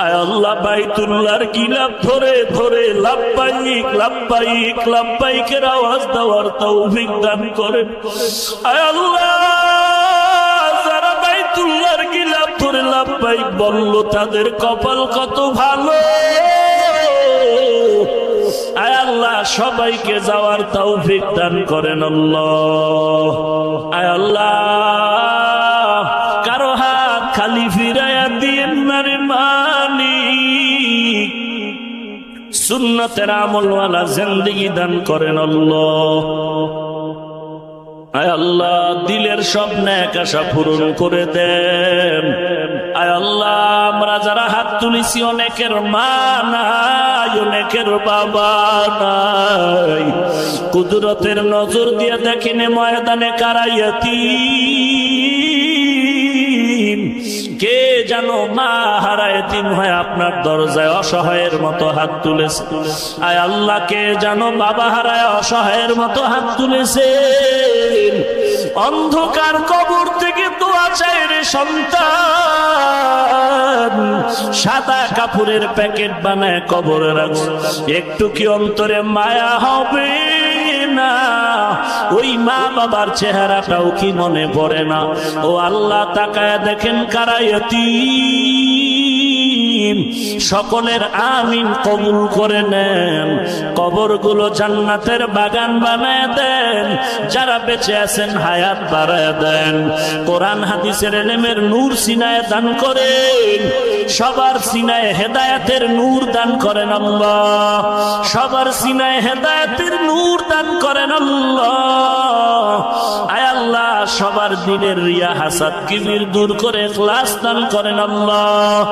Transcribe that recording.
আয় আল্লাহ বাইতুল্লাহর গিলাফ ধরে ধরে লাব্বাইক লাব্বাইক লাব্বাইকের আওয়াজ দেওয়ার তৌফিক দান করেন। আয় আল্লাহ যারা বাইতুল্লাহর গিলাফ ধরে লাব্বাইক বলল তাদের কপাল কত ভালো। আয় আল্লাহ সবাইকে যাওয়ার তৌফিক দান করেন আল্লাহ। আয় আল্লাহ কারো হাত খালি ফিরাইয়া দিয়েন না রে মালিক, সুন্নতের আমলওয়ালা জিন্দেগি দান করেন আল্লাহ। আয় আল্লাহ দিলের সব নেক আশা পূরণ করে দেন। আয় আল্লাহ আমরা যারা হাত তুলেছি অনেকের মা নাই, অনেকের বাবা নাই, কুদরতের নজর দিয়ে দেখেন ময়দানে কারাইয়াতি কে জানো মা হারা এতিম হয় আপনার দরজায় অসহায়ের মতো হাত তুলেছে। আয় আল্লাহ কে জানো বাবা হারায় অসহায়ের মতো হাত তুলেছে। অন্ধকার কবর থেকে দোয়া চায় রে সন্তান, সাদা কাপড়ের প্যাকেট বানায় কবরে রাখছে, একটু কি অন্তরে মায়া হবে না? ওই মা বাবার চেহারাটাও কি মনে পড়ে না? ও আল্লাহ তাকায়া দেখেন কারা ইতিম, সকলের আমিন কবুল করে নেন। কবরগুলো জান্নাতের বাগান বানায় দেন, যারা বেঁচে আছেন হায়াত বাড়ায় দেন। কোরআন হাদিসের ইলমের নূর সিনায় দান করেন, সবার সিনায় হেদায়েতের নূর দান করেন আল্লাহ, সবার সিনায় হেদায়েতের নূর দান করেন আল্লাহ। আয় আল্লাহ সবার দিলের রিয়া হাসাদ কিবির দূর করে ইখলাস দান করেন আল্লাহ।